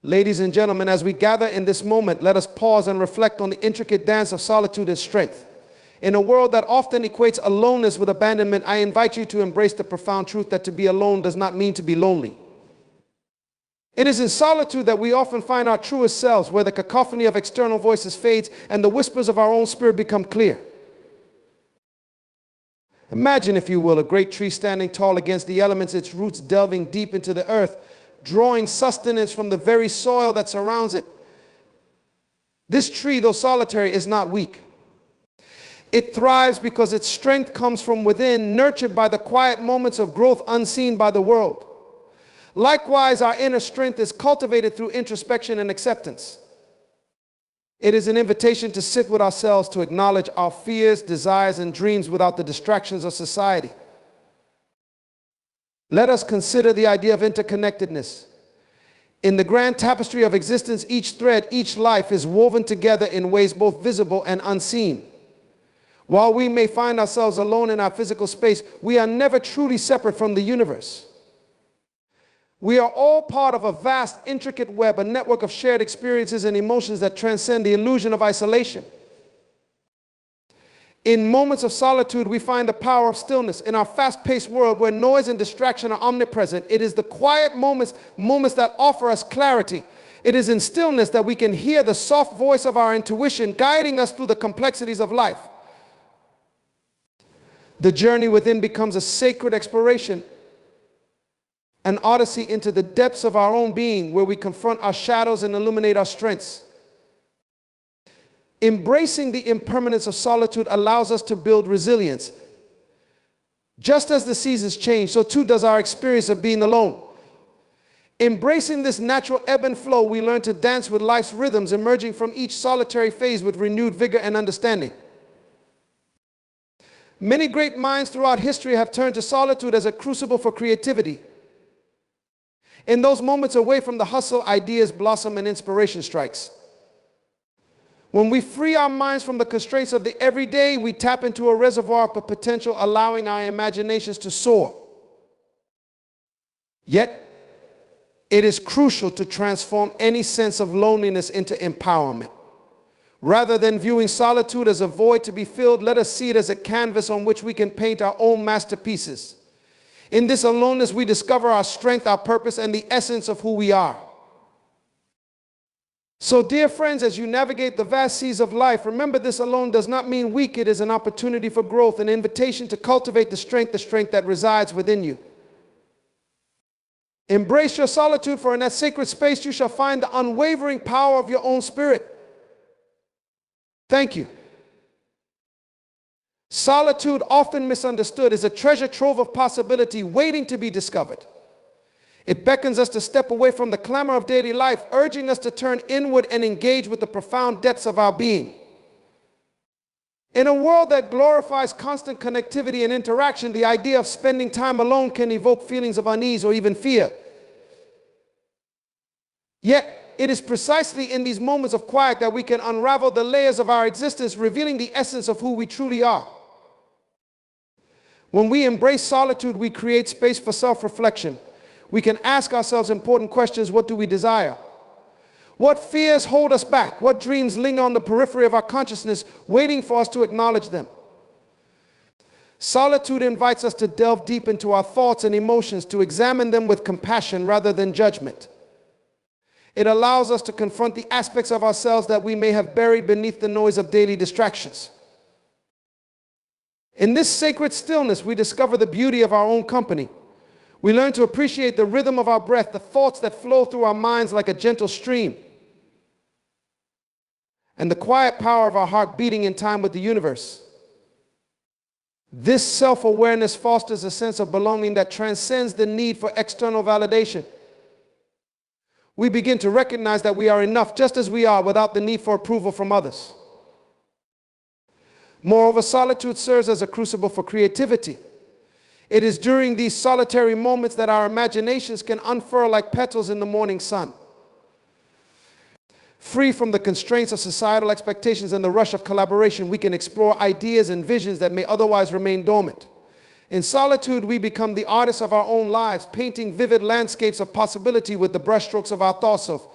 Ladies and gentlemen, as we gather in this moment, let us pause and reflect on the intricate dance of solitude and strength. In a world that often equates aloneness with abandonment, I invite you to embrace the profound truth that to be alone does not mean to be lonely. It is in solitude that we often find our truest selves, where the cacophony of external voices fades and the whispers of our own spirit become clear. Imagine, if you will, a great tree standing tall against the elements, its roots delving deep into the earth, drawing sustenance from the very soil that surrounds it. This tree, though solitary, is not weak. It thrives because its strength comes from within, nurtured by the quiet moments of growth unseen by the world. Likewise, our inner strength is cultivated through introspection and acceptance. It is an invitation to sit with ourselves, to acknowledge our fears, desires, and dreams without the distractions of society. Let us consider the idea of interconnectedness. In the grand tapestry of existence, each thread, each life is woven together in ways both visible and unseen. While we may find ourselves alone in our physical space, we are never truly separate from the universe. We are all part of a vast, intricate web, a network of shared experiences and emotions that transcend the illusion of isolation. In moments of solitude, we find the power of stillness. In our fast-paced world where noise and distraction are omnipresent, it is the quiet moments that offer us clarity. It is in stillness that we can hear the soft voice of our intuition guiding us through the complexities of life. The journey within becomes a sacred exploration, an odyssey into the depths of our own being, where we confront our shadows and illuminate our strengths. Embracing the impermanence of solitude allows us to build resilience. Just as the seasons change, so too does our experience of being alone. Embracing this natural ebb and flow, we learn to dance with life's rhythms, emerging from each solitary phase with renewed vigor and understanding. Many great minds throughout history have turned to solitude as a crucible for creativity. In those moments away from the hustle, ideas blossom and inspiration strikes. When we free our minds from the constraints of the everyday, we tap into a reservoir of potential, allowing our imaginations to soar. Yet, it is crucial to transform any sense of loneliness into empowerment. Rather than viewing solitude as a void to be filled, let us see it as a canvas on which we can paint our own masterpieces. In this aloneness, we discover our strength, our purpose, and the essence of who we are. So, dear friends, as you navigate the vast seas of life, remember this alone does not mean weak. It is an opportunity for growth, an invitation to cultivate the strength that resides within you. Embrace your solitude, for in that sacred space you shall find the unwavering power of your own spirit. Thank you. Solitude, often misunderstood, is a treasure trove of possibility waiting to be discovered. It beckons us to step away from the clamor of daily life, urging us to turn inward and engage with the profound depths of our being. In a world that glorifies constant connectivity and interaction, the idea of spending time alone can evoke feelings of unease or even fear. Yet, it is precisely in these moments of quiet that we can unravel the layers of our existence, revealing the essence of who we truly are. When we embrace solitude, we create space for self-reflection. We can ask ourselves important questions. What do we desire? What fears hold us back? What dreams linger on the periphery of our consciousness, waiting for us to acknowledge them? Solitude invites us to delve deep into our thoughts and emotions, to examine them with compassion rather than judgment. It allows us to confront the aspects of ourselves that we may have buried beneath the noise of daily distractions. In this sacred stillness, we discover the beauty of our own company. We learn to appreciate the rhythm of our breath, the thoughts that flow through our minds like a gentle stream, and the quiet power of our heart beating in time with the universe. This self-awareness fosters a sense of belonging that transcends the need for external validation. We begin to recognize that we are enough just as we are, without the need for approval from others. Moreover, solitude serves as a crucible for creativity. It is during these solitary moments that our imaginations can unfurl like petals in the morning sun. Free from the constraints of societal expectations and the rush of collaboration, we can explore ideas and visions that may otherwise remain dormant. In solitude, we become the artists of our own lives, painting vivid landscapes of possibility with the brushstrokes of our thoughts of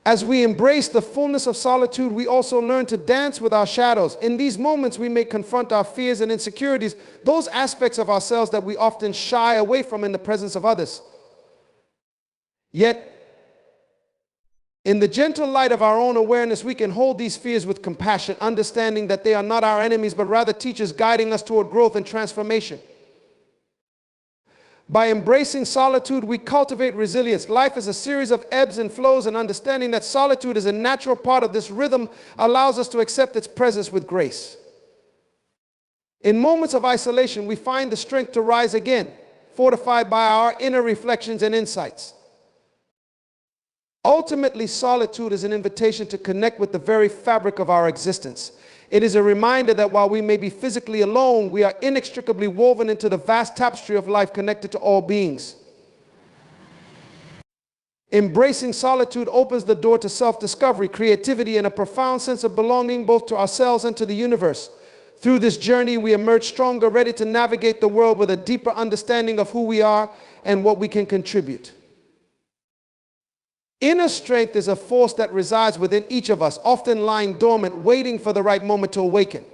As we embrace the fullness of solitude, we also learn to dance with our shadows. In these moments, we may confront our fears and insecurities, those aspects of ourselves that we often shy away from in the presence of others. Yet, in the gentle light of our own awareness, we can hold these fears with compassion, understanding that they are not our enemies, but rather teachers guiding us toward growth and transformation. By embracing solitude, we cultivate resilience. Life is a series of ebbs and flows, and understanding that solitude is a natural part of this rhythm allows us to accept its presence with grace. In moments of isolation, we find the strength to rise again, fortified by our inner reflections and insights. Ultimately, solitude is an invitation to connect with the very fabric of our existence. It is a reminder that while we may be physically alone, we are inextricably woven into the vast tapestry of life connected to all beings. Embracing solitude opens the door to self-discovery, creativity, and a profound sense of belonging both to ourselves and to the universe. Through this journey, we emerge stronger, ready to navigate the world with a deeper understanding of who we are and what we can contribute. Inner strength is a force that resides within each of us, often lying dormant, waiting for the right moment to awaken.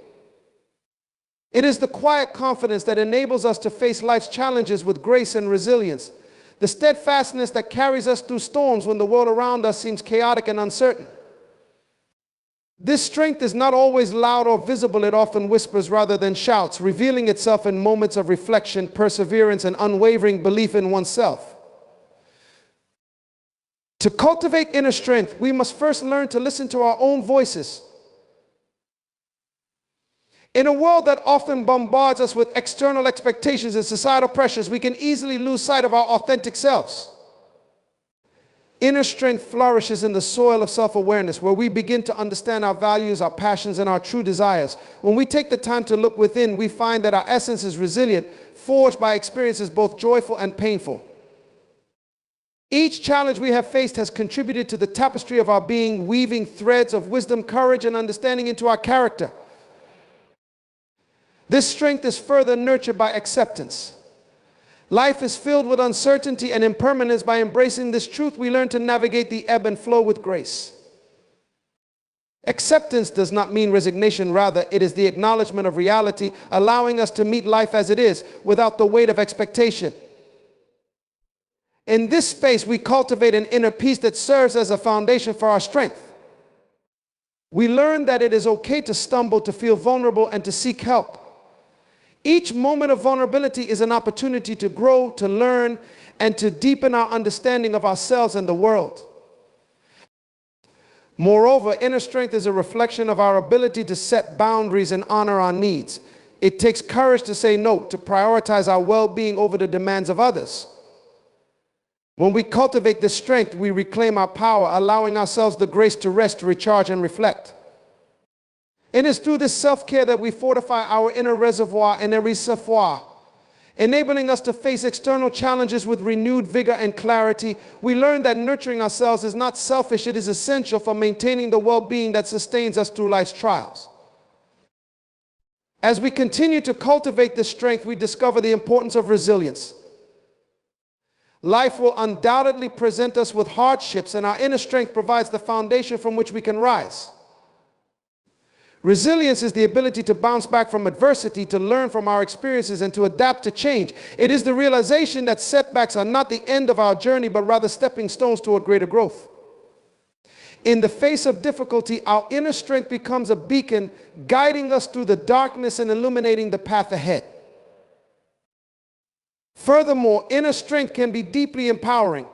It is the quiet confidence that enables us to face life's challenges with grace and resilience, the steadfastness that carries us through storms when the world around us seems chaotic and uncertain. This strength is not always loud or visible. It often whispers rather than shouts, revealing itself in moments of reflection, perseverance, and unwavering belief in oneself. To cultivate inner strength, we must first learn to listen to our own voices. In a world that often bombards us with external expectations and societal pressures, we can easily lose sight of our authentic selves. Inner strength flourishes in the soil of self-awareness, where we begin to understand our values, our passions, and our true desires. When we take the time to look within, we find that our essence is resilient, forged by experiences both joyful and painful. Each challenge we have faced has contributed to the tapestry of our being, weaving threads of wisdom, courage, and understanding into our character. This strength is further nurtured by acceptance. Life is filled with uncertainty and impermanence. By embracing this truth, we learn to navigate the ebb and flow with grace. Acceptance does not mean resignation. Rather, it is the acknowledgement of reality, allowing us to meet life as it is without the weight of expectation. In this space, we cultivate an inner peace that serves as a foundation for our strength. We learn that it is okay to stumble, to feel vulnerable, and to seek help. Each moment of vulnerability is an opportunity to grow, to learn, and to deepen our understanding of ourselves and the world. Moreover, inner strength is a reflection of our ability to set boundaries and honor our needs. It takes courage to say no, to prioritize our well-being over the demands of others. When we cultivate this strength, we reclaim our power, allowing ourselves the grace to rest, to recharge, and reflect. It is through this self-care that we fortify our inner reservoir and reservoir, enabling us to face external challenges with renewed vigor and clarity. We learn that nurturing ourselves is not selfish, it is essential for maintaining the well-being that sustains us through life's trials. As we continue to cultivate this strength, we discover the importance of resilience. Life will undoubtedly present us with hardships, and our inner strength provides the foundation from which we can rise. Resilience is the ability to bounce back from adversity, to learn from our experiences, and to adapt to change. It is the realization that setbacks are not the end of our journey, but rather stepping stones toward greater growth. In the face of difficulty, our inner strength becomes a beacon, guiding us through the darkness and illuminating the path ahead. Furthermore, inner strength can be deeply empowering.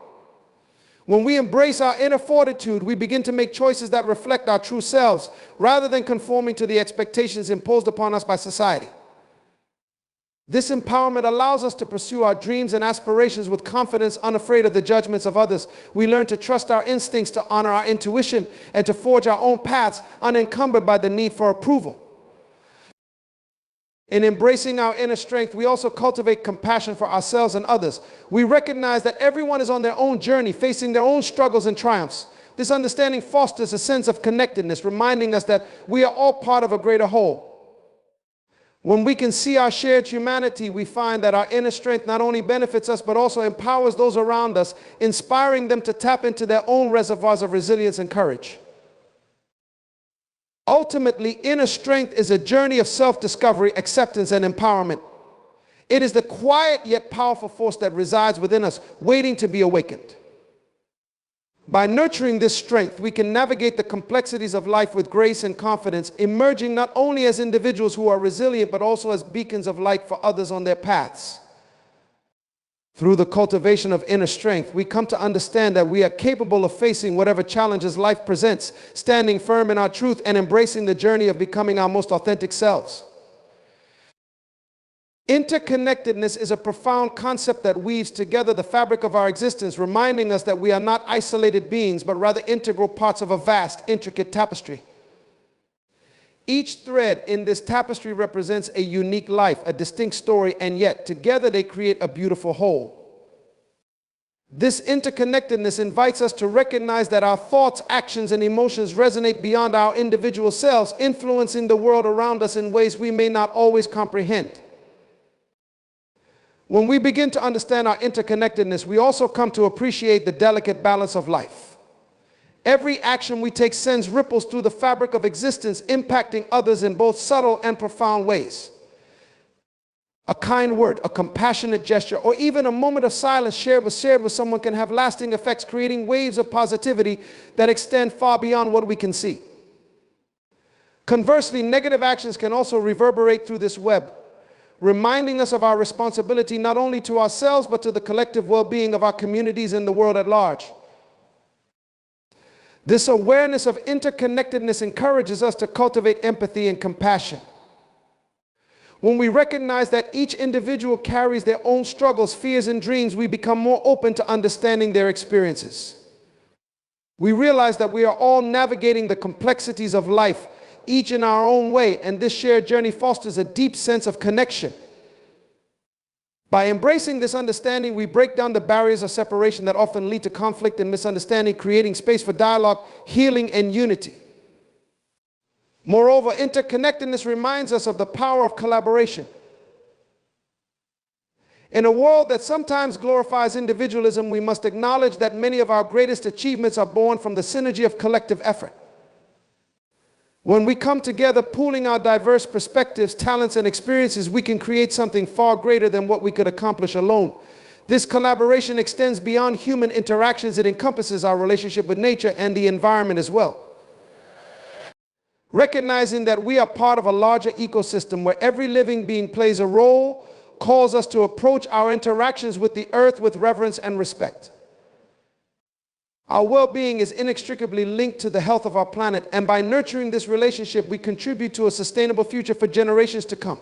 When we embrace our inner fortitude, we begin to make choices that reflect our true selves, rather than conforming to the expectations imposed upon us by society. This empowerment allows us to pursue our dreams and aspirations with confidence, unafraid of the judgments of others. We learn to trust our instincts, to honor our intuition, and to forge our own paths, unencumbered by the need for approval. In embracing our inner strength, we also cultivate compassion for ourselves and others. We recognize that everyone is on their own journey, facing their own struggles and triumphs. This understanding fosters a sense of connectedness, reminding us that we are all part of a greater whole. When we can see our shared humanity, we find that our inner strength not only benefits us, but also empowers those around us, inspiring them to tap into their own reservoirs of resilience and courage. Ultimately, inner strength is a journey of self-discovery, acceptance, and empowerment. It is the quiet yet powerful force that resides within us, waiting to be awakened. By nurturing this strength, we can navigate the complexities of life with grace and confidence, emerging not only as individuals who are resilient, but also as beacons of light for others on their paths. Through the cultivation of inner strength, we come to understand that we are capable of facing whatever challenges life presents, standing firm in our truth and embracing the journey of becoming our most authentic selves. Interconnectedness is a profound concept that weaves together the fabric of our existence, reminding us that we are not isolated beings, but rather integral parts of a vast, intricate tapestry. Each thread in this tapestry represents a unique life, a distinct story, and yet together they create a beautiful whole. This interconnectedness invites us to recognize that our thoughts, actions, and emotions resonate beyond our individual selves, influencing the world around us in ways we may not always comprehend. When we begin to understand our interconnectedness, we also come to appreciate the delicate balance of life. Every action we take sends ripples through the fabric of existence, impacting others in both subtle and profound ways. A kind word, a compassionate gesture, or even a moment of silence shared with someone can have lasting effects, creating waves of positivity that extend far beyond what we can see. Conversely, negative actions can also reverberate through this web, reminding us of our responsibility not only to ourselves, but to the collective well-being of our communities and the world at large. This awareness of interconnectedness encourages us to cultivate empathy and compassion. When we recognize that each individual carries their own struggles, fears, and dreams, we become more open to understanding their experiences. We realize that we are all navigating the complexities of life, each in our own way, and this shared journey fosters a deep sense of connection. By embracing this understanding, we break down the barriers of separation that often lead to conflict and misunderstanding, creating space for dialogue, healing, and unity. Moreover, interconnectedness reminds us of the power of collaboration. In a world that sometimes glorifies individualism, we must acknowledge that many of our greatest achievements are born from the synergy of collective effort. When we come together, pooling our diverse perspectives, talents, and experiences, we can create something far greater than what we could accomplish alone. This collaboration extends beyond human interactions. It encompasses our relationship with nature and the environment as well. Recognizing that we are part of a larger ecosystem where every living being plays a role, calls us to approach our interactions with the earth with reverence and respect. Our well-being is inextricably linked to the health of our planet, and by nurturing this relationship, we contribute to a sustainable future for generations to come.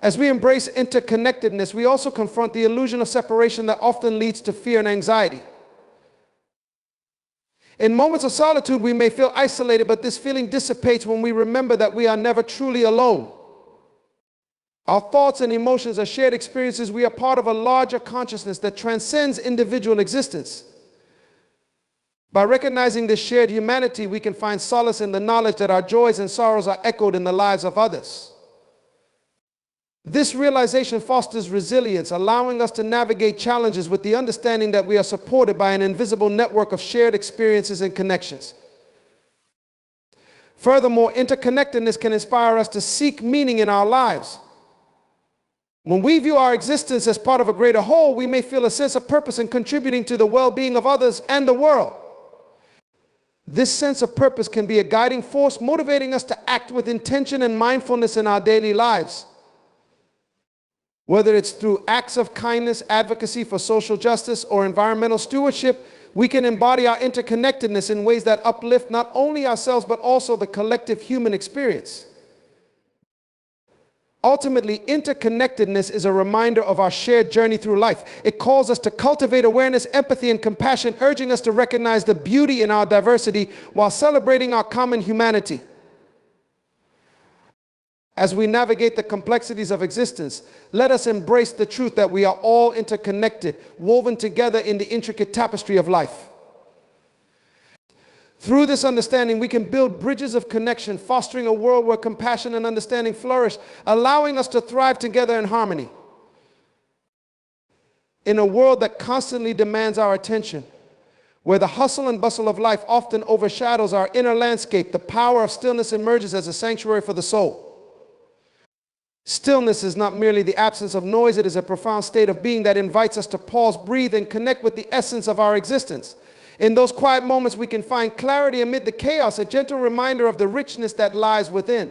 As we embrace interconnectedness, we also confront the illusion of separation that often leads to fear and anxiety. In moments of solitude, we may feel isolated, but this feeling dissipates when we remember that we are never truly alone. Our thoughts and emotions are shared experiences. We are part of a larger consciousness that transcends individual existence. By recognizing this shared humanity, we can find solace in the knowledge that our joys and sorrows are echoed in the lives of others. This realization fosters resilience, allowing us to navigate challenges with the understanding that we are supported by an invisible network of shared experiences and connections. Furthermore, interconnectedness can inspire us to seek meaning in our lives. When we view our existence as part of a greater whole, we may feel a sense of purpose in contributing to the well-being of others and the world. This sense of purpose can be a guiding force, motivating us to act with intention and mindfulness in our daily lives. Whether it's through acts of kindness, advocacy for social justice, or environmental stewardship, we can embody our interconnectedness in ways that uplift not only ourselves, but also the collective human experience. Ultimately, interconnectedness is a reminder of our shared journey through life. It calls us to cultivate awareness, empathy, and compassion, urging us to recognize the beauty in our diversity while celebrating our common humanity. As we navigate the complexities of existence, let us embrace the truth that we are all interconnected, woven together in the intricate tapestry of life. Through this understanding, we can build bridges of connection, fostering a world where compassion and understanding flourish, allowing us to thrive together in harmony. In a world that constantly demands our attention, where the hustle and bustle of life often overshadows our inner landscape, the power of stillness emerges as a sanctuary for the soul. Stillness is not merely the absence of noise, it is a profound state of being that invites us to pause, breathe, and connect with the essence of our existence. In those quiet moments, we can find clarity amid the chaos, a gentle reminder of the richness that lies within.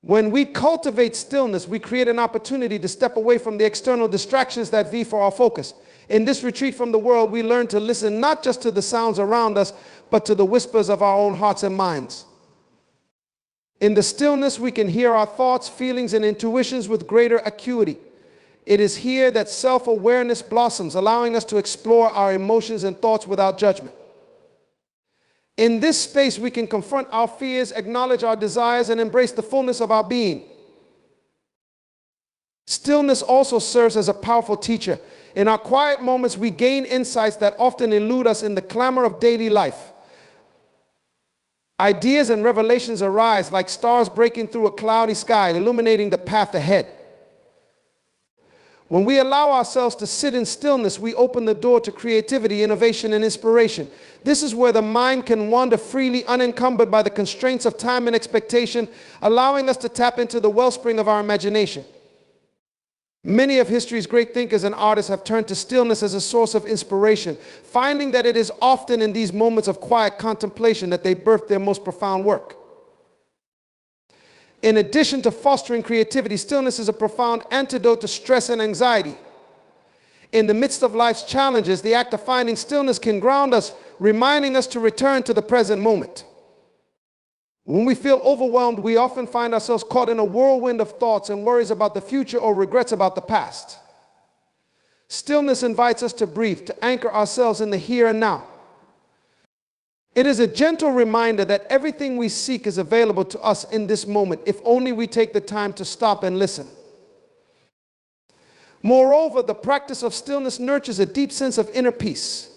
When we cultivate stillness, we create an opportunity to step away from the external distractions that vie for our focus. In this retreat from the world, we learn to listen not just to the sounds around us, but to the whispers of our own hearts and minds. In the stillness, we can hear our thoughts, feelings, and intuitions with greater acuity. It is here that self-awareness blossoms, allowing us to explore our emotions and thoughts without judgment. In this space, we can confront our fears, acknowledge our desires, and embrace the fullness of our being. Stillness also serves as a powerful teacher. In our quiet moments, we gain insights that often elude us in the clamor of daily life. Ideas and revelations arise like stars breaking through a cloudy sky, illuminating the path ahead. When we allow ourselves to sit in stillness, we open the door to creativity, innovation, and inspiration. This is where the mind can wander freely, unencumbered by the constraints of time and expectation, allowing us to tap into the wellspring of our imagination. Many of history's great thinkers and artists have turned to stillness as a source of inspiration, finding that it is often in these moments of quiet contemplation that they birth their most profound work. In addition to fostering creativity, stillness is a profound antidote to stress and anxiety. In the midst of life's challenges, the act of finding stillness can ground us, reminding us to return to the present moment. When we feel overwhelmed, we often find ourselves caught in a whirlwind of thoughts and worries about the future or regrets about the past. Stillness invites us to breathe, to anchor ourselves in the here and now. It is a gentle reminder that everything we seek is available to us in this moment, if only we take the time to stop and listen. Moreover, the practice of stillness nurtures a deep sense of inner peace.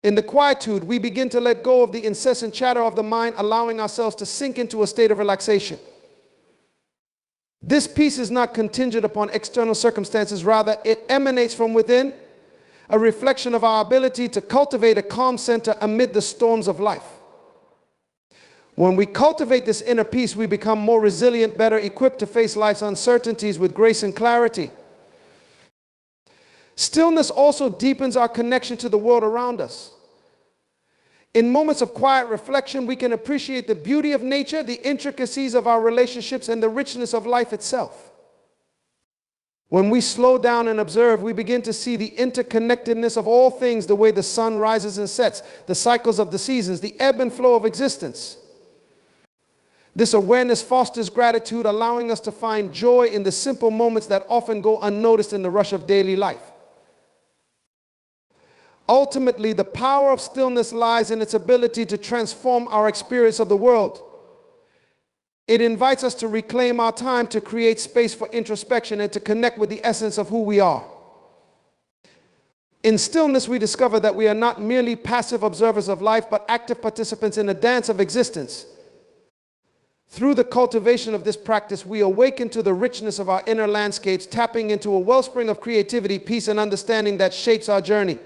In the quietude, we begin to let go of the incessant chatter of the mind, allowing ourselves to sink into a state of relaxation. This peace is not contingent upon external circumstances, rather it emanates from within, a reflection of our ability to cultivate a calm center amid the storms of life. When we cultivate this inner peace, we become more resilient, better equipped to face life's uncertainties with grace and clarity. Stillness also deepens our connection to the world around us. In moments of quiet reflection, we can appreciate the beauty of nature, the intricacies of our relationships, and the richness of life itself. When we slow down and observe, we begin to see the interconnectedness of all things, the way the sun rises and sets, the cycles of the seasons, the ebb and flow of existence. This awareness fosters gratitude, allowing us to find joy in the simple moments that often go unnoticed in the rush of daily life. Ultimately, the power of stillness lies in its ability to transform our experience of the world. It invites us to reclaim our time, to create space for introspection, and to connect with the essence of who we are. In stillness, we discover that we are not merely passive observers of life, but active participants in a dance of existence. Through the cultivation of this practice, we awaken to the richness of our inner landscapes, tapping into a wellspring of creativity, peace, and understanding that shapes our journey.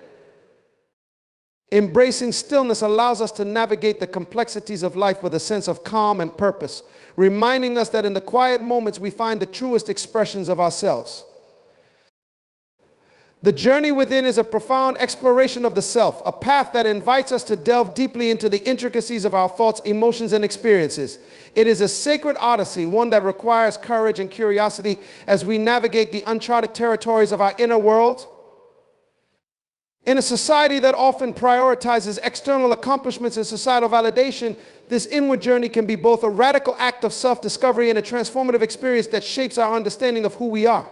Embracing stillness allows us to navigate the complexities of life with a sense of calm and purpose, reminding us that in the quiet moments we find the truest expressions of ourselves. The journey within is a profound exploration of the self, a path that invites us to delve deeply into the intricacies of our thoughts, emotions, and experiences. It is a sacred odyssey, one that requires courage and curiosity as we navigate the uncharted territories of our inner world. In a society that often prioritizes external accomplishments and societal validation, this inward journey can be both a radical act of self-discovery and a transformative experience that shapes our understanding of who we are.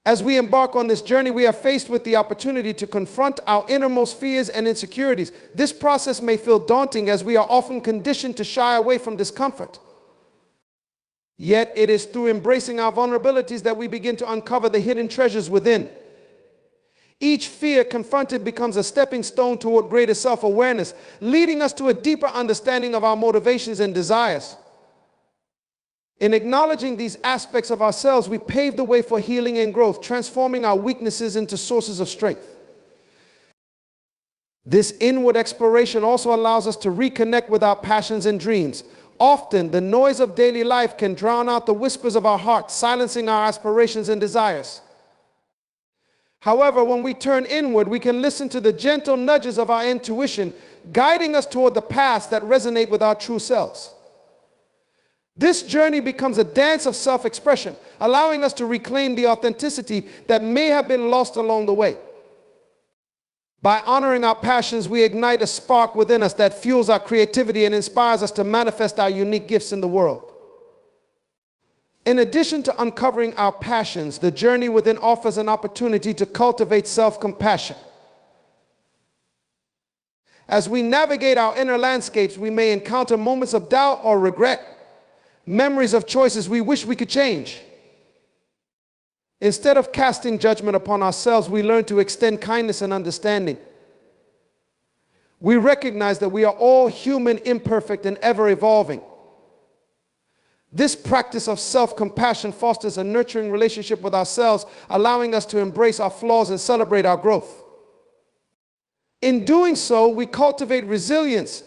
As we embark on this journey, we are faced with the opportunity to confront our innermost fears and insecurities. This process may feel daunting as we are often conditioned to shy away from discomfort. Yet it is through embracing our vulnerabilities that we begin to uncover the hidden treasures within. Each fear confronted becomes a stepping stone toward greater self-awareness, leading us to a deeper understanding of our motivations and desires. In acknowledging these aspects of ourselves, we pave the way for healing and growth, transforming our weaknesses into sources of strength. This inward exploration also allows us to reconnect with our passions and dreams. Often, the noise of daily life can drown out the whispers of our heart, silencing our aspirations and desires. However, when we turn inward, we can listen to the gentle nudges of our intuition, guiding us toward the paths that resonate with our true selves. This journey becomes a dance of self-expression, allowing us to reclaim the authenticity that may have been lost along the way. By honoring our passions, we ignite a spark within us that fuels our creativity and inspires us to manifest our unique gifts in the world. In addition to uncovering our passions, the journey within offers an opportunity to cultivate self-compassion. As we navigate our inner landscapes, we may encounter moments of doubt or regret, memories of choices we wish we could change. Instead of casting judgment upon ourselves, we learn to extend kindness and understanding. We recognize that we are all human, imperfect, and ever evolving. This practice of self-compassion fosters a nurturing relationship with ourselves, allowing us to embrace our flaws and celebrate our growth. In doing so, we cultivate resilience,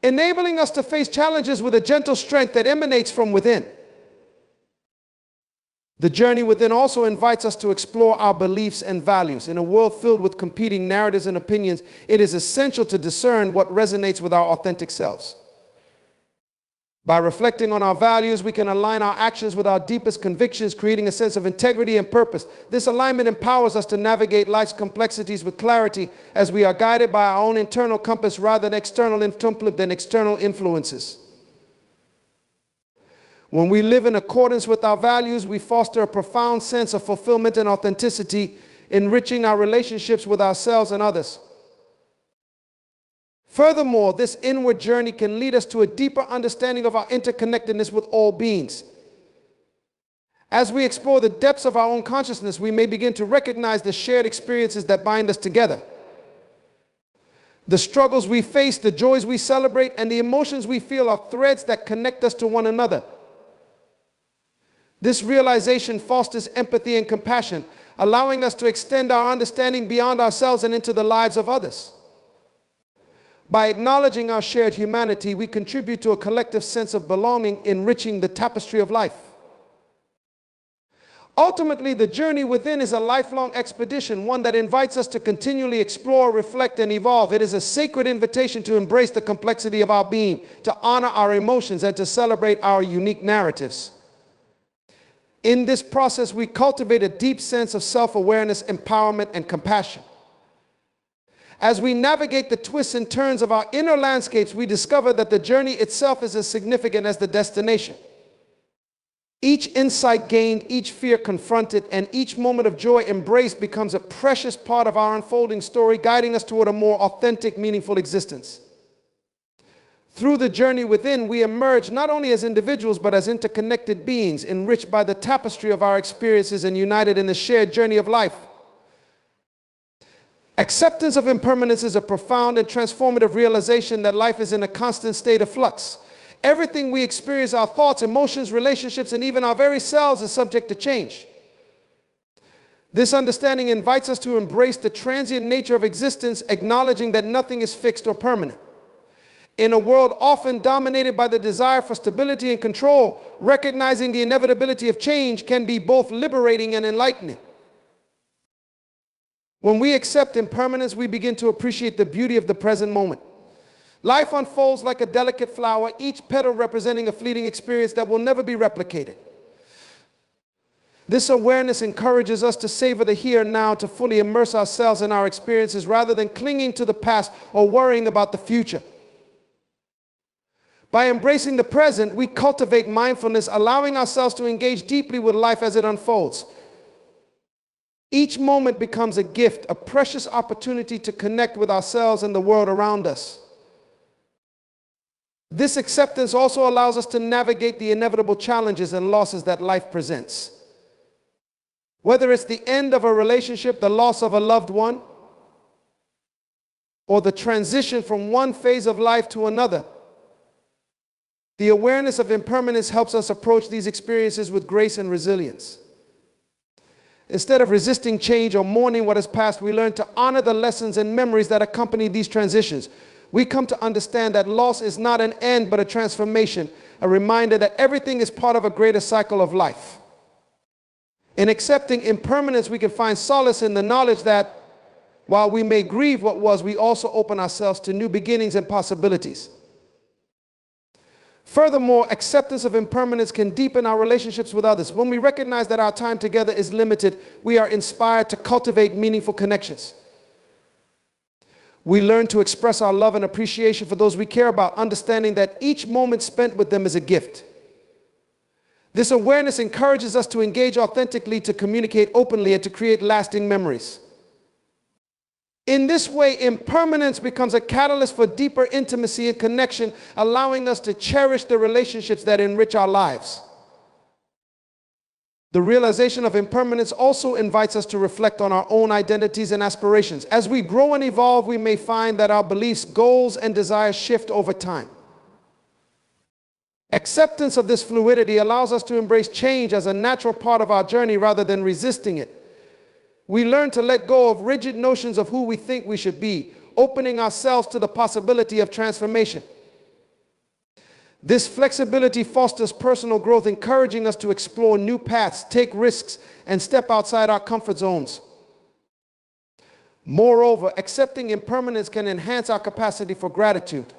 enabling us to face challenges with a gentle strength that emanates from within. The journey within also invites us to explore our beliefs and values. In a world filled with competing narratives and opinions, it is essential to discern what resonates with our authentic selves. By reflecting on our values, we can align our actions with our deepest convictions, creating a sense of integrity and purpose. This alignment empowers us to navigate life's complexities with clarity as we are guided by our own internal compass rather than external influences. When we live in accordance with our values, we foster a profound sense of fulfillment and authenticity, enriching our relationships with ourselves and others. Furthermore, this inward journey can lead us to a deeper understanding of our interconnectedness with all beings. As we explore the depths of our own consciousness, we may begin to recognize the shared experiences that bind us together. The struggles we face, the joys we celebrate, and the emotions we feel are threads that connect us to one another. This realization fosters empathy and compassion, allowing us to extend our understanding beyond ourselves and into the lives of others. By acknowledging our shared humanity, we contribute to a collective sense of belonging, enriching the tapestry of life. Ultimately, the journey within is a lifelong expedition, one that invites us to continually explore, reflect, and evolve. It is a sacred invitation to embrace the complexity of our being, to honor our emotions, and to celebrate our unique narratives. In this process, we cultivate a deep sense of self-awareness, empowerment, and compassion. As we navigate the twists and turns of our inner landscapes, we discover that the journey itself is as significant as the destination. Each insight gained, each fear confronted, and each moment of joy embraced becomes a precious part of our unfolding story, guiding us toward a more authentic, meaningful existence. Through the journey within, we emerge not only as individuals, but as interconnected beings, enriched by the tapestry of our experiences and united in the shared journey of life. Acceptance of impermanence is a profound and transformative realization that life is in a constant state of flux. Everything we experience, our thoughts, emotions, relationships, and even our very selves is subject to change. This understanding invites us to embrace the transient nature of existence, acknowledging that nothing is fixed or permanent. In a world often dominated by the desire for stability and control, recognizing the inevitability of change can be both liberating and enlightening. When we accept impermanence, we begin to appreciate the beauty of the present moment. Life unfolds like a delicate flower, each petal representing a fleeting experience that will never be replicated. This awareness encourages us to savor the here and now, to fully immerse ourselves in our experiences rather than clinging to the past or worrying about the future. By embracing the present, we cultivate mindfulness, allowing ourselves to engage deeply with life as it unfolds. Each moment becomes a gift, a precious opportunity to connect with ourselves and the world around us. This acceptance also allows us to navigate the inevitable challenges and losses that life presents. Whether it's the end of a relationship, the loss of a loved one, or the transition from one phase of life to another, the awareness of impermanence helps us approach these experiences with grace and resilience. Instead of resisting change or mourning what has passed, we learn to honor the lessons and memories that accompany these transitions. We come to understand that loss is not an end, but a transformation, a reminder that everything is part of a greater cycle of life. In accepting impermanence, we can find solace in the knowledge that while we may grieve what was, we also open ourselves to new beginnings and possibilities. Furthermore, acceptance of impermanence can deepen our relationships with others. When we recognize that our time together is limited, we are inspired to cultivate meaningful connections. We learn to express our love and appreciation for those we care about, understanding that each moment spent with them is a gift. This awareness encourages us to engage authentically, to communicate openly, and to create lasting memories. In this way, impermanence becomes a catalyst for deeper intimacy and connection, allowing us to cherish the relationships that enrich our lives. The realization of impermanence also invites us to reflect on our own identities and aspirations. As we grow and evolve, we may find that our beliefs, goals, and desires shift over time. Acceptance of this fluidity allows us to embrace change as a natural part of our journey rather than resisting it. We learn to let go of rigid notions of who we think we should be, opening ourselves to the possibility of transformation. This flexibility fosters personal growth, encouraging us to explore new paths, take risks, and step outside our comfort zones. Moreover, accepting impermanence can enhance our capacity for gratitude.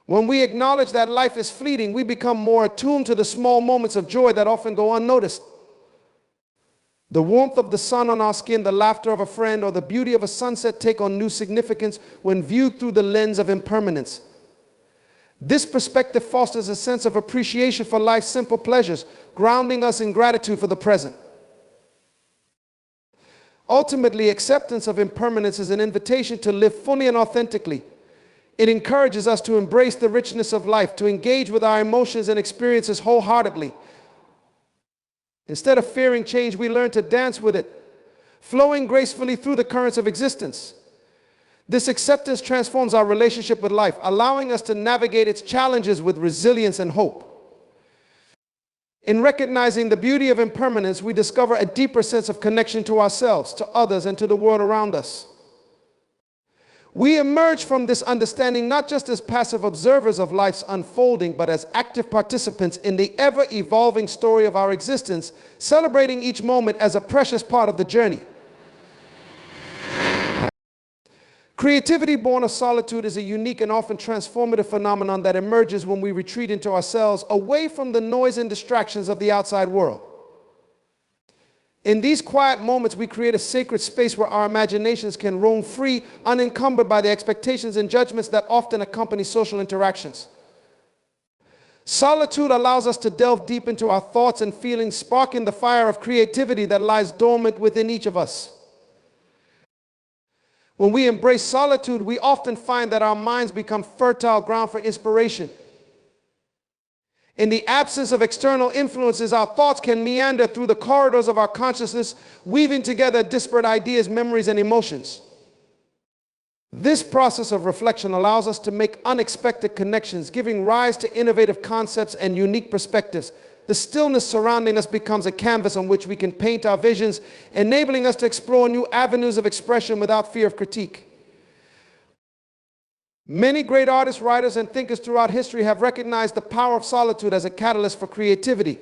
When we acknowledge that life is fleeting, we become more attuned to the small moments of joy that often go unnoticed. The warmth of the sun on our skin, the laughter of a friend, or the beauty of a sunset take on new significance when viewed through the lens of impermanence. This perspective fosters a sense of appreciation for life's simple pleasures, grounding us in gratitude for the present. Ultimately, acceptance of impermanence is an invitation to live fully and authentically. It encourages us to embrace the richness of life, to engage with our emotions and experiences wholeheartedly. Instead of fearing change, we learn to dance with it, flowing gracefully through the currents of existence. This acceptance transforms our relationship with life, allowing us to navigate its challenges with resilience and hope. In recognizing the beauty of impermanence, we discover a deeper sense of connection to ourselves, to others, and to the world around us. We emerge from this understanding not just as passive observers of life's unfolding, but as active participants in the ever-evolving story of our existence, celebrating each moment as a precious part of the journey. Creativity born of solitude is a unique and often transformative phenomenon that emerges when we retreat into ourselves, away from the noise and distractions of the outside world. In these quiet moments, we create a sacred space where our imaginations can roam free, unencumbered by the expectations and judgments that often accompany social interactions. Solitude allows us to delve deep into our thoughts and feelings, sparking the fire of creativity that lies dormant within each of us. When we embrace solitude, we often find that our minds become fertile ground for inspiration. In the absence of external influences, our thoughts can meander through the corridors of our consciousness, weaving together disparate ideas, memories, and emotions. This process of reflection allows us to make unexpected connections, giving rise to innovative concepts and unique perspectives. The stillness surrounding us becomes a canvas on which we can paint our visions, enabling us to explore new avenues of expression without fear of critique. Many great artists, writers, and thinkers throughout history have recognized the power of solitude as a catalyst for creativity.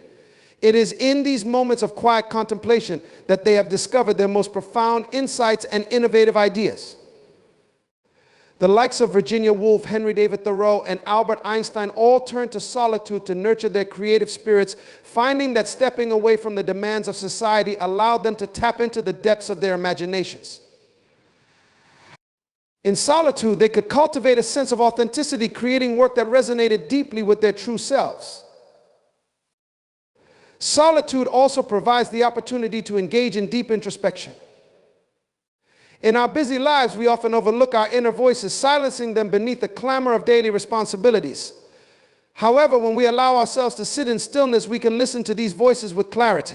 It is in these moments of quiet contemplation that they have discovered their most profound insights and innovative ideas. The likes of Virginia Woolf, Henry David Thoreau, and Albert Einstein all turned to solitude to nurture their creative spirits, finding that stepping away from the demands of society allowed them to tap into the depths of their imaginations. In solitude, they could cultivate a sense of authenticity, creating work that resonated deeply with their true selves. Solitude also provides the opportunity to engage in deep introspection. In our busy lives, we often overlook our inner voices, silencing them beneath the clamor of daily responsibilities. However, when we allow ourselves to sit in stillness, we can listen to these voices with clarity.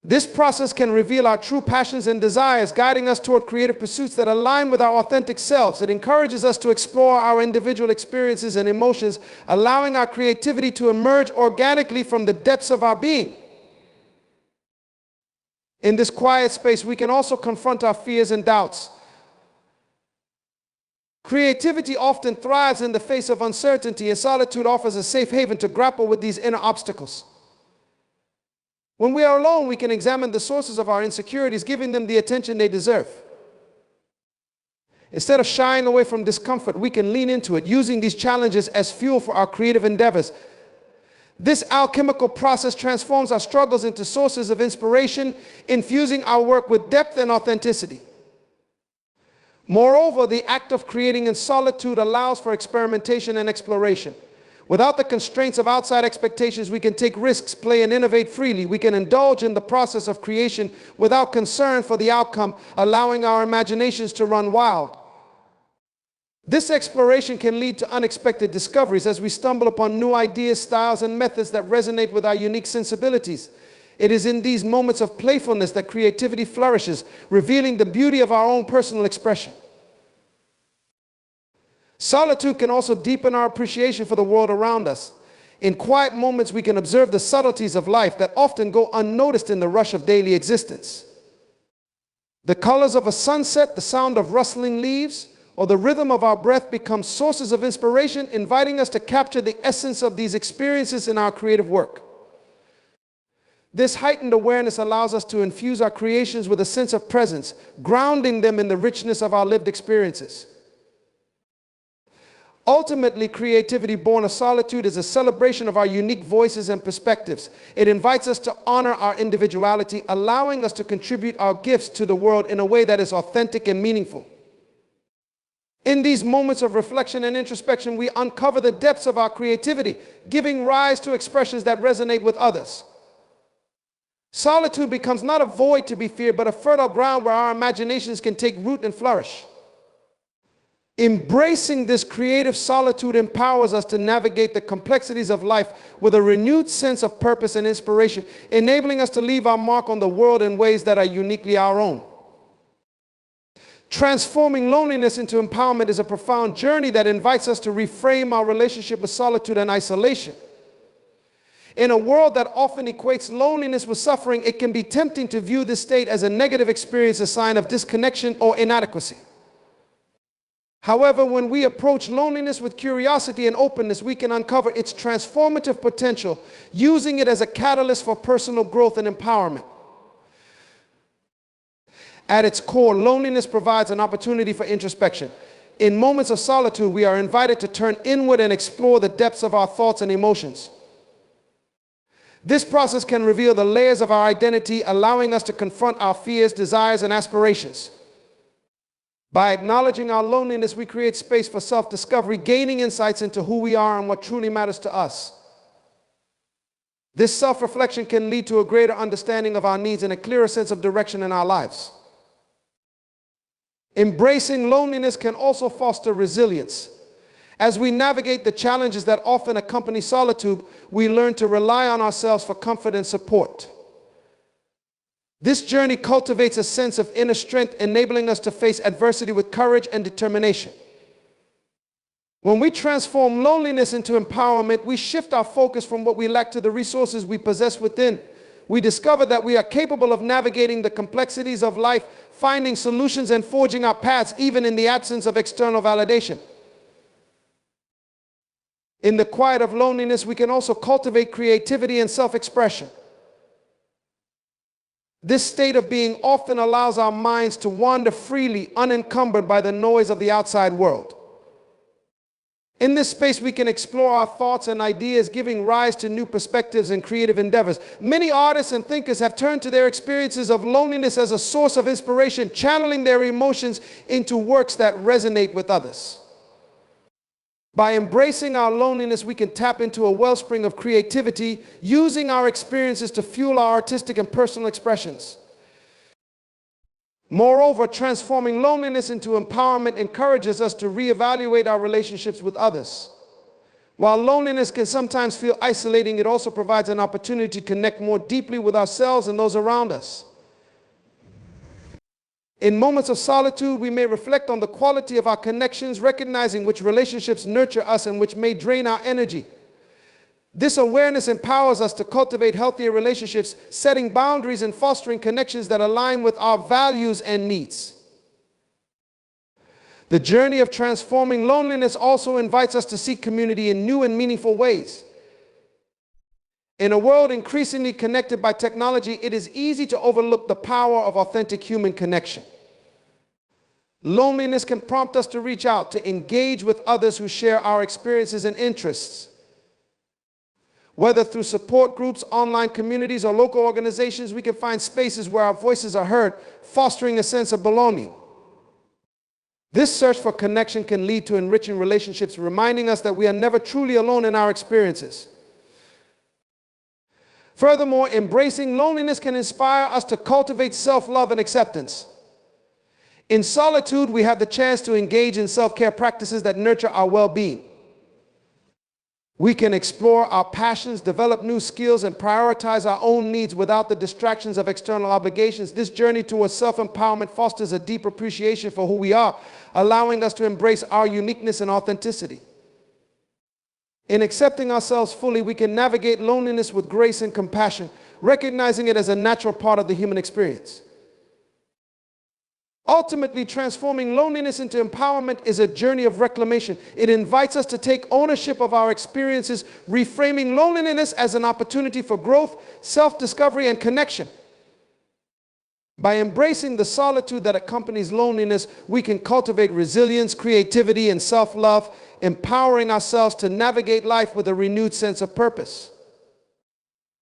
This process can reveal our true passions and desires, guiding us toward creative pursuits that align with our authentic selves. It encourages us to explore our individual experiences and emotions, allowing our creativity to emerge organically from the depths of our being. In this quiet space, we can also confront our fears and doubts. Creativity often thrives in the face of uncertainty, and solitude offers a safe haven to grapple with these inner obstacles. When we are alone, we can examine the sources of our insecurities, giving them the attention they deserve. Instead of shying away from discomfort, we can lean into it, using these challenges as fuel for our creative endeavors. This alchemical process transforms our struggles into sources of inspiration, infusing our work with depth and authenticity. Moreover, the act of creating in solitude allows for experimentation and exploration. Without the constraints of outside expectations, we can take risks, play, and innovate freely. We can indulge in the process of creation without concern for the outcome, allowing our imaginations to run wild. This exploration can lead to unexpected discoveries as we stumble upon new ideas, styles, and methods that resonate with our unique sensibilities. It is in these moments of playfulness that creativity flourishes, revealing the beauty of our own personal expression. Solitude can also deepen our appreciation for the world around us. In quiet moments, we can observe the subtleties of life that often go unnoticed in the rush of daily existence. The colors of a sunset, the sound of rustling leaves, or the rhythm of our breath become sources of inspiration, inviting us to capture the essence of these experiences in our creative work. This heightened awareness allows us to infuse our creations with a sense of presence, grounding them in the richness of our lived experiences. Ultimately, creativity born of solitude is a celebration of our unique voices and perspectives. It invites us to honor our individuality, allowing us to contribute our gifts to the world in a way that is authentic and meaningful. In these moments of reflection and introspection, we uncover the depths of our creativity, giving rise to expressions that resonate with others. Solitude becomes not a void to be feared, but a fertile ground where our imaginations can take root and flourish. Embracing this creative solitude empowers us to navigate the complexities of life with a renewed sense of purpose and inspiration, enabling us to leave our mark on the world in ways that are uniquely our own. Transforming loneliness into empowerment is a profound journey that invites us to reframe our relationship with solitude and isolation. In a world that often equates loneliness with suffering, it can be tempting to view this state as a negative experience, a sign of disconnection or inadequacy. However, when we approach loneliness with curiosity and openness, we can uncover its transformative potential, using it as a catalyst for personal growth and empowerment. At its core, loneliness provides an opportunity for introspection. In moments of solitude, we are invited to turn inward and explore the depths of our thoughts and emotions. This process can reveal the layers of our identity, allowing us to confront our fears, desires, and aspirations. By acknowledging our loneliness, we create space for self-discovery, gaining insights into who we are and what truly matters to us. This self-reflection can lead to a greater understanding of our needs and a clearer sense of direction in our lives. Embracing loneliness can also foster resilience. As we navigate the challenges that often accompany solitude, we learn to rely on ourselves for comfort and support. This journey cultivates a sense of inner strength, enabling us to face adversity with courage and determination. When we transform loneliness into empowerment, we shift our focus from what we lack to the resources we possess within. We discover that we are capable of navigating the complexities of life, finding solutions and forging our paths even in the absence of external validation. In the quiet of loneliness, we can also cultivate creativity and self-expression. This state of being often allows our minds to wander freely, unencumbered by the noise of the outside world. In this space, we can explore our thoughts and ideas, giving rise to new perspectives and creative endeavors. Many artists and thinkers have turned to their experiences of loneliness as a source of inspiration, channeling their emotions into works that resonate with others. By embracing our loneliness, we can tap into a wellspring of creativity, using our experiences to fuel our artistic and personal expressions. Moreover, transforming loneliness into empowerment encourages us to reevaluate our relationships with others. While loneliness can sometimes feel isolating, it also provides an opportunity to connect more deeply with ourselves and those around us. In moments of solitude, we may reflect on the quality of our connections, recognizing which relationships nurture us and which may drain our energy. This awareness empowers us to cultivate healthier relationships, setting boundaries and fostering connections that align with our values and needs. The journey of transforming loneliness also invites us to seek community in new and meaningful ways. In a world increasingly connected by technology, it is easy to overlook the power of authentic human connection. Loneliness can prompt us to reach out, to engage with others who share our experiences and interests. Whether through support groups, online communities, or local organizations, we can find spaces where our voices are heard, fostering a sense of belonging. This search for connection can lead to enriching relationships, reminding us that we are never truly alone in our experiences. Furthermore, embracing loneliness can inspire us to cultivate self-love and acceptance. In solitude, we have the chance to engage in self-care practices that nurture our well-being. We can explore our passions, develop new skills, and prioritize our own needs without the distractions of external obligations. This journey towards self-empowerment fosters a deep appreciation for who we are, allowing us to embrace our uniqueness and authenticity. In accepting ourselves fully, we can navigate loneliness with grace and compassion, recognizing it as a natural part of the human experience. Ultimately, transforming loneliness into empowerment is a journey of reclamation. It invites us to take ownership of our experiences, reframing loneliness as an opportunity for growth, self-discovery, and connection. By embracing the solitude that accompanies loneliness, we can cultivate resilience, creativity, and self-love, empowering ourselves to navigate life with a renewed sense of purpose.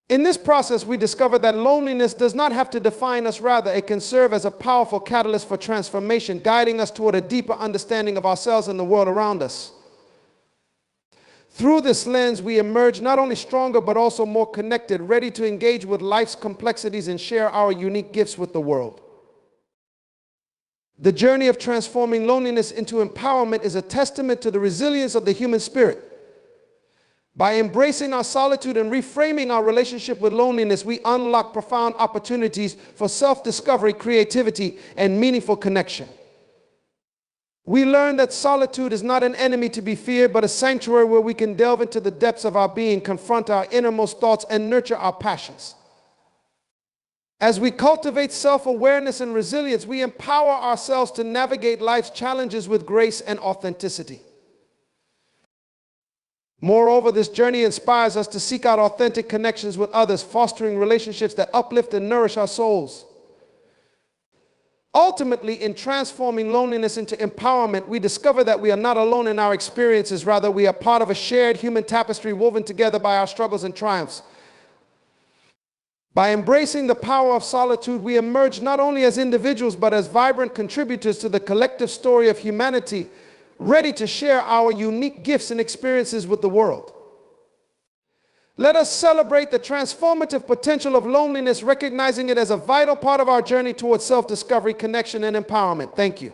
In this process, we discover that loneliness does not have to define us. Rather, it can serve as a powerful catalyst for transformation, guiding us toward a deeper understanding of ourselves and the world around us. Through this lens, we emerge not only stronger, but also more connected, ready to engage with life's complexities and share our unique gifts with the world. The journey of transforming loneliness into empowerment is a testament to the resilience of the human spirit. By embracing our solitude and reframing our relationship with loneliness, we unlock profound opportunities for self-discovery, creativity, and meaningful connection. We learn that solitude is not an enemy to be feared, but a sanctuary where we can delve into the depths of our being, confront our innermost thoughts, and nurture our passions. As we cultivate self-awareness and resilience, we empower ourselves to navigate life's challenges with grace and authenticity. Moreover, this journey inspires us to seek out authentic connections with others, fostering relationships that uplift and nourish our souls. Ultimately, in transforming loneliness into empowerment, we discover that we are not alone in our experiences. Rather, we are part of a shared human tapestry woven together by our struggles and triumphs. By embracing the power of solitude, we emerge not only as individuals, but as vibrant contributors to the collective story of humanity, ready to share our unique gifts and experiences with the world. Let us celebrate the transformative potential of loneliness, recognizing it as a vital part of our journey towards self-discovery, connection, and empowerment. Thank you.